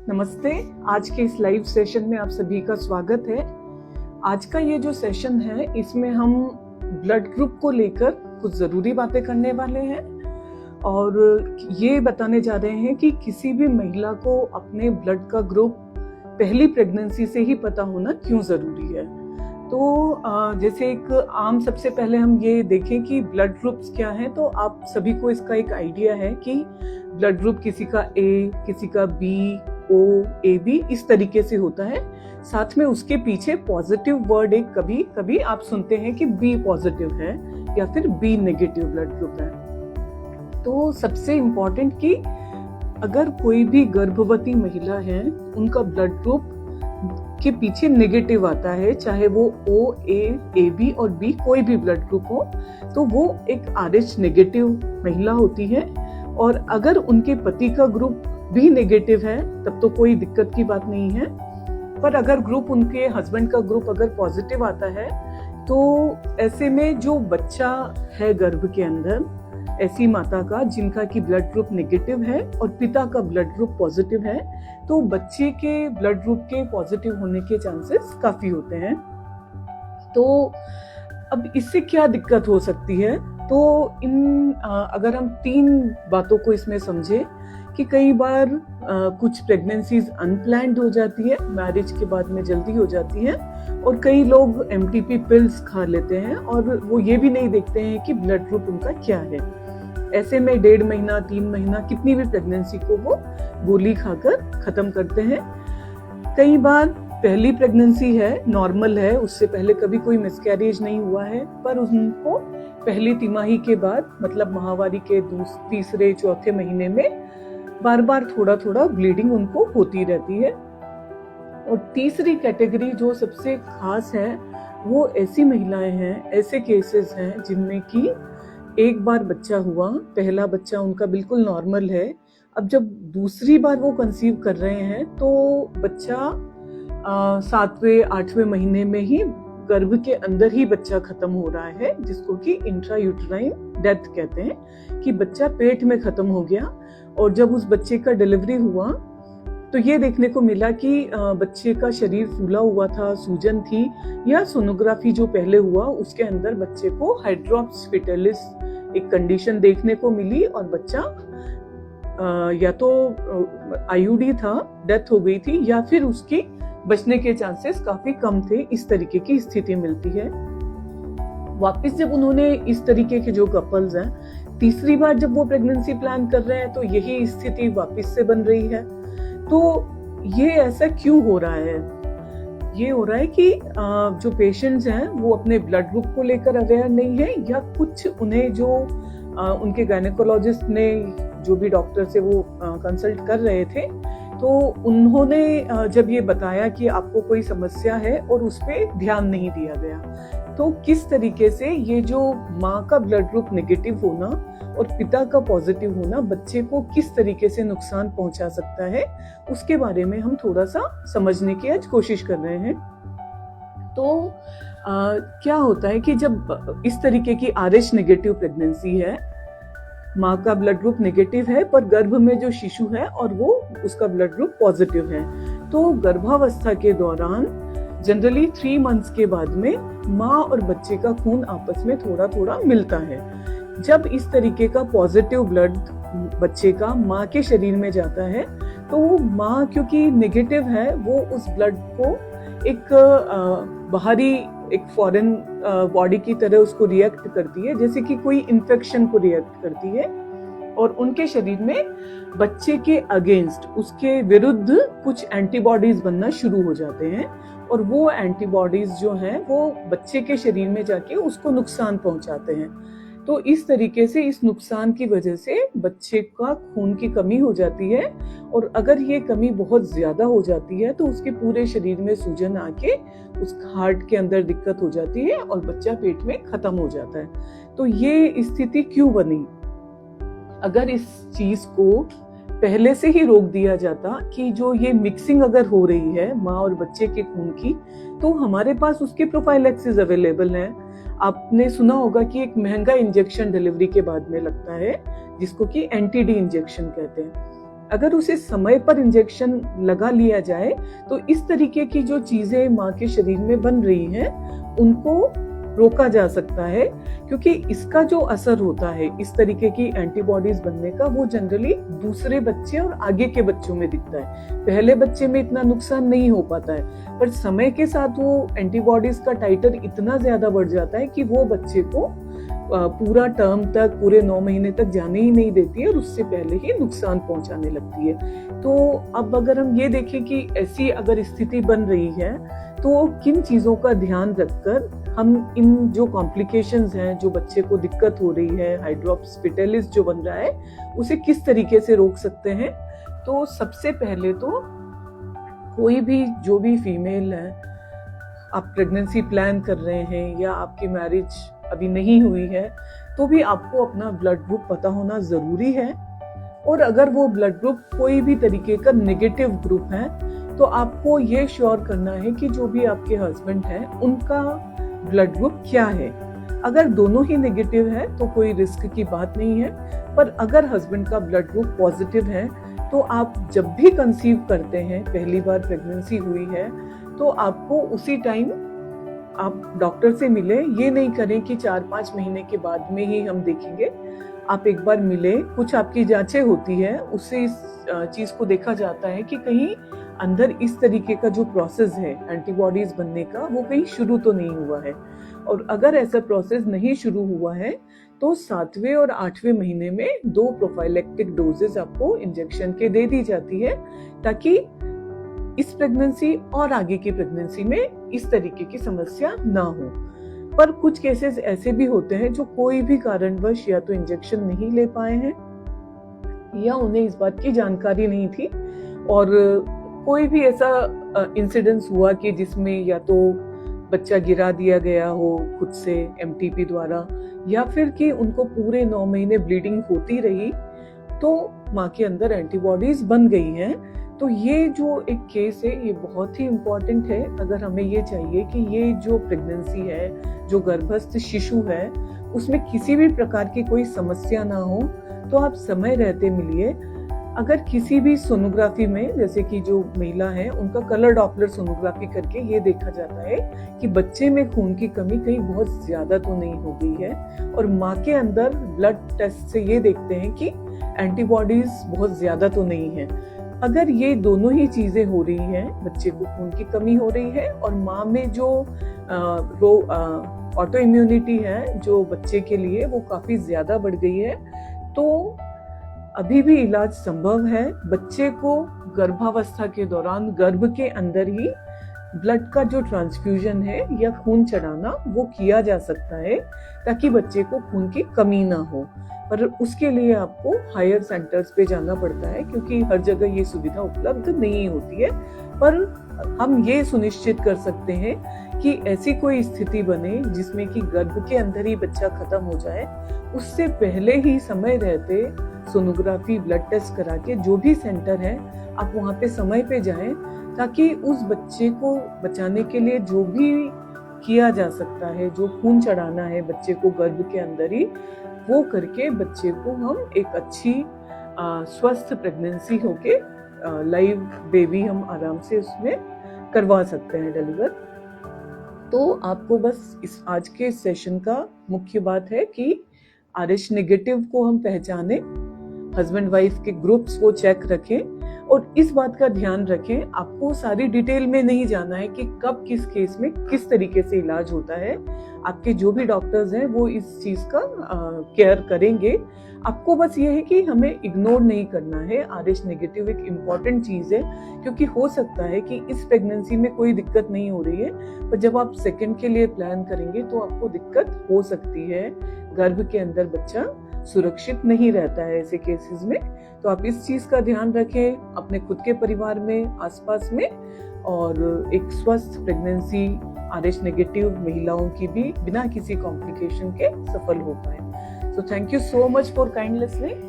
नमस्ते। आज के इस लाइव सेशन में आप सभी का स्वागत है। आज का ये जो सेशन है इसमें हम ब्लड ग्रुप को लेकर कुछ ज़रूरी बातें करने वाले हैं और ये बताने जा रहे हैं कि किसी भी महिला को अपने ब्लड का ग्रुप पहली प्रेगनेंसी से ही पता होना क्यों ज़रूरी है। तो जैसे एक आम सबसे पहले हम ये देखें कि ब्लड ग्रुप्स क्या हैं, तो आप सभी को इसका एक आइडिया है कि ब्लड ग्रुप किसी का ए, किसी का बी, ओ, ए बी इस तरीके से होता है। साथ में उसके पीछे पॉजिटिव वर्ड एक कभी कभी आप सुनते हैं कि बी पॉजिटिव है या फिर बी नेगेटिव ब्लड ग्रुप है। तो सबसे इम्पोर्टेंट कि अगर कोई भी गर्भवती महिला है उनका ब्लड ग्रुप के पीछे नेगेटिव आता है, चाहे वो ओ, ए बी और बी कोई भी ब्लड ग्रुप हो, तो वो एक RH नेगेटिव महिला होती है। और अगर उनके पति का ग्रुप भी नेगेटिव है तब तो कोई दिक्कत की बात नहीं है, पर अगर ग्रुप उनके हस्बैंड का ग्रुप अगर पॉजिटिव आता है तो ऐसे में जो बच्चा है गर्भ के अंदर, ऐसी माता का जिनका की ब्लड ग्रुप नेगेटिव है और पिता का ब्लड ग्रुप पॉजिटिव है, तो बच्चे के ब्लड ग्रुप के पॉजिटिव होने के चांसेस काफी होते हैं। तो अब इससे क्या दिक्कत हो सकती है, तो अगर हम 3 बातों को इसमें समझे कि कई बार कुछ प्रेगनेंसीज अनप्लैन्ड हो जाती है, मैरिज के बाद में जल्दी हो जाती है, और कई लोग MTP पिल्स खा लेते हैं और वो ये भी नहीं देखते हैं कि ब्लड ग्रुप उनका क्या है। ऐसे में 1.5 महीना 3 महीना कितनी भी प्रेगनेंसी को वो गोली खाकर खत्म करते हैं। कई बार पहली प्रेगनेंसी है, नॉर्मल है, उससे पहले कभी कोई मिसकैरेज नहीं हुआ है, पर उनको पहली तिमाही के बाद मतलब माहवारी के तीसरे चौथे महीने में बार बार थोड़ा थोड़ा ब्लीडिंग उनको होती रहती है। और तीसरी कैटेगरी जो सबसे खास है वो ऐसी महिलाएं हैं, ऐसे केसेस हैं जिनमें कि एक बार बच्चा हुआ, पहला बच्चा उनका बिल्कुल नॉर्मल है, अब जब दूसरी बार वो कंसीव कर रहे हैं तो बच्चा 7वें 8वें महीने में ही गर्भ के अंदर ही बच्चा खत्म हो रहा है, जिसको कि इंट्रायूटेराइन डेथ कहते हैं, कि बच्चा पेट में खत्म हो गया। और जब उस बच्चे का डिलीवरी हुआ तो ये देखने को मिला कि बच्चे का शरीर फूला हुआ था, सूजन थी, या सोनोग्राफी जो पहले हुआ उसके अंदर बच्चे को हाइड्रोप्स फिटलिस एक कंडीशन देखने को मिली और बच्चा या तो IUD था, डेथ हो गई थी, या फिर उसकी बचने के चांसेस काफी कम थे। इस तरीके की स्थिति मिलती है। वापस जब उन्होंने इस तरीके के जो कपल्स हैं तीसरी बार जब वो प्रेगनेंसी प्लान कर रहे हैं तो यही स्थिति वापस से बन रही है। तो ये ऐसा क्यों हो रहा है? ये हो रहा है कि जो पेशेंट्स हैं वो अपने ब्लड ग्रुप को लेकर अवेयर नहीं है, या कुछ उन्हें जो उनके गायनेकोलॉजिस्ट ने जो भी डॉक्टर से वो कंसल्ट कर रहे थे, तो उन्होंने जब ये बताया कि आपको कोई समस्या है और उस पर ध्यान नहीं दिया गया, तो किस तरीके से ये जो माँ का ब्लड ग्रुप नेगेटिव होना और पिता का पॉजिटिव होना बच्चे को किस तरीके से नुकसान पहुंचा सकता है, उसके बारे में हम थोड़ा सा समझने की आज कोशिश कर रहे हैं। तो क्या होता है कि जब इस तरीके की RH नेगेटिव प्रेगनेंसी है, माँ का ब्लड ग्रुप नेगेटिव है पर गर्भ में जो शिशु है और वो उसका ब्लड ग्रुप पॉजिटिव है, तो गर्भावस्था के दौरान जनरली 3 मंथ्स के बाद में माँ और बच्चे का खून आपस में थोड़ा थोड़ा मिलता है। जब इस तरीके का पॉजिटिव ब्लड बच्चे का माँ के शरीर में जाता है तो वो माँ क्योंकि नेगेटिव है, वो उस ब्लड को एक बाहरी एक फॉरेन बॉडी की तरह उसको रिएक्ट करती है, जैसे कि कोई इन्फेक्शन को रिएक्ट करती है, और उनके शरीर में बच्चे के अगेंस्ट, उसके विरुद्ध कुछ एंटीबॉडीज बनना शुरू हो जाते हैं, और वो एंटीबॉडीज जो हैं वो बच्चे के शरीर में जाके उसको नुकसान पहुंचाते हैं। तो इस तरीके से इस नुकसान की वजह से बच्चे का खून की कमी हो जाती है, और अगर ये कमी बहुत ज्यादा हो जाती है तो उसके पूरे शरीर में सूजन आके उस हार्ट के अंदर दिक्कत हो जाती है और बच्चा पेट में खत्म हो जाता है। तो ये स्थिति क्यों बनी? अगर इस चीज को पहले से ही रोक दिया जाता कि जो ये मिक्सिंग अगर हो रही है माँ और बच्चे के खून की, तो हमारे पास उसके प्रोफाइलैक्सिस अवेलेबल हैं। आपने सुना होगा कि एक महंगा इंजेक्शन डिलीवरी के बाद में लगता है जिसको कि NTD इंजेक्शन कहते हैं। अगर उसे समय पर इंजेक्शन लगा लिया जाए तो इस तरीके की जो चीजें माँ के शरीर में बन रही हैं उनको रोका जा सकता है, क्योंकि इसका जो असर होता है इस तरीके की एंटीबॉडीज बनने का वो जनरली दूसरे बच्चे और आगे के बच्चों में दिखता है। पहले बच्चे में इतना नुकसान नहीं हो पाता है, पर समय के साथ वो एंटीबॉडीज का टाइटर इतना ज्यादा बढ़ जाता है कि वो बच्चे को पूरा टर्म तक, पूरे 9 महीने तक जाने ही नहीं देती है और उससे पहले ही नुकसान पहुंचाने लगती है। तो अब अगर हम ये देखें कि ऐसी अगर स्थिति बन रही है तो किन चीजों का ध्यान रखकर हम इन जो कॉम्प्लिकेशंस हैं, जो बच्चे को दिक्कत हो रही है, हाइड्रोप्सिस जो बन रहा है, उसे किस तरीके से रोक सकते हैं। तो सबसे पहले तो कोई भी जो भी फीमेल है, आप प्रेगनेंसी प्लान कर रहे हैं या आपकी मैरिज अभी नहीं हुई है, तो भी आपको अपना ब्लड ग्रुप पता होना जरूरी है। और अगर वो ब्लड ग्रुप कोई भी तरीके का नेगेटिव ग्रुप है तो आपको ये श्योर करना है कि जो भी आपके हस्बैंड हैं उनका ब्लड ग्रुप क्या है। अगर दोनों ही नेगेटिव है तो कोई रिस्क की बात नहीं है, पर अगर हस्बैंड का ब्लड ग्रुप पॉजिटिव है तो आप जब भी कंसीव करते हैं, पहली बार प्रेगनेंसी हुई है, तो आपको उसी टाइम आप डॉक्टर से मिले। ये नहीं करें कि 4-5 महीने के बाद में ही हम देखेंगे। आप एक बार मिले, कुछ आपकी जांचें होती है, उससे इस चीज को देखा जाता है कि कहीं अंदर इस तरीके का जो प्रोसेस है एंटीबॉडीज बनने का, वो कहीं शुरू तो नहीं हुआ है। और अगर ऐसा प्रोसेस नहीं शुरू हुआ है तो 7वें और 8वें महीने में 2 प्रोफाइलेक्टिक डोजेस आपको इंजेक्शन के दे दी जाती है, ताकि इस प्रेगनेंसी और आगे की प्रेगनेंसी में इस तरीके की समस्या ना हो। पर कुछ केसेस ऐसे भी होते हैं जो कोई भी कारणवश या तो इंजेक्शन नहीं ले पाए हैं या उन्हें इस बात की जानकारी नहीं थी, और कोई भी ऐसा इंसिडेंस हुआ कि जिसमें या तो बच्चा गिरा दिया गया हो खुद से एमटीपी द्वारा, या फिर कि उनको पूरे 9 महीने ब्लीडिंग होती रही तो माँ के अंदर एंटीबॉडीज बन गई हैं। तो ये जो एक केस है ये बहुत ही इम्पोर्टेंट है। अगर हमें ये चाहिए कि ये जो प्रेगनेंसी है, जो गर्भस्थ शिशु है, उसमें किसी भी प्रकार की कोई समस्या ना हो, तो आप समय रहते मिलिए। अगर किसी भी सोनोग्राफी में, जैसे कि जो महिला है उनका कलर डॉपलर सोनोग्राफी करके ये देखा जाता है कि बच्चे में खून की कमी कहीं बहुत ज्यादा तो नहीं हो गई है, और माँ के अंदर ब्लड टेस्ट से ये देखते हैं कि एंटीबॉडीज बहुत ज्यादा तो नहीं है। अगर ये दोनों ही चीजें हो रही हैं, बच्चे को खून की कमी हो रही है और माँ में जो ऑटो इम्यूनिटी है जो बच्चे के लिए वो काफी ज्यादा बढ़ गई है, तो अभी भी इलाज संभव है। बच्चे को गर्भावस्था के दौरान गर्भ के अंदर ही ब्लड का जो ट्रांसफ्यूजन है या खून चढ़ाना वो किया जा सकता है, ताकि बच्चे को खून की कमी ना हो। पर उसके लिए आपको हायर सेंटर्स पे जाना पड़ता है, क्योंकि हर जगह ये सुविधा उपलब्ध नहीं होती है। पर हम ये सुनिश्चित कर सकते हैं कि ऐसी कोई स्थिति बने जिसमें कि गर्भ के अंदर ही बच्चा खत्म हो जाए, उससे पहले ही समय रहते सोनोग्राफी, ब्लड टेस्ट करा के जो भी सेंटर है आप वहाँ पे समय पे जाएं, ताकि उस बच्चे को बचाने के लिए जो भी किया जा सकता है, जो खून चढ़ाना है बच्चे को गर्भ के अंदर ही, वो करके बच्चे को हम एक अच्छी स्वस्थ प्रेगनेंसी होके लाइव बेबी हम आराम से उसमें करवा सकते हैं डिलीवर। तो आपको बस इस आज के सेशन का मुख्य बात है कि RH नेगेटिव को हम पहचाने, हस्बैंड वाइफ के ग्रुप्स को चेक रखें, और इस बात का ध्यान रखें, आपको सारी डिटेल में नहीं जाना है कि कब किस केस में किस तरीके से इलाज होता है। आपके जो भी डॉक्टर्स हैं वो इस चीज का केयर करेंगे। आपको बस ये है कि हमें इग्नोर नहीं करना है। RH नेगेटिव एक इम्पॉर्टेंट चीज है, क्योंकि हो सकता है कि इस प्रेगनेंसी में कोई दिक्कत नहीं हो रही है, पर जब आप सेकंड के लिए प्लान करेंगे तो आपको दिक्कत हो सकती है। गर्भ के अंदर बच्चा सुरक्षित नहीं रहता है ऐसे केसेस में। तो आप इस चीज का ध्यान रखें अपने खुद के परिवार में, आसपास में, और एक स्वस्थ प्रेगनेंसी RH नेगेटिव महिलाओं की भी बिना किसी कॉम्प्लिकेशन के सफल हो पाए। So thank you so much for kind listening.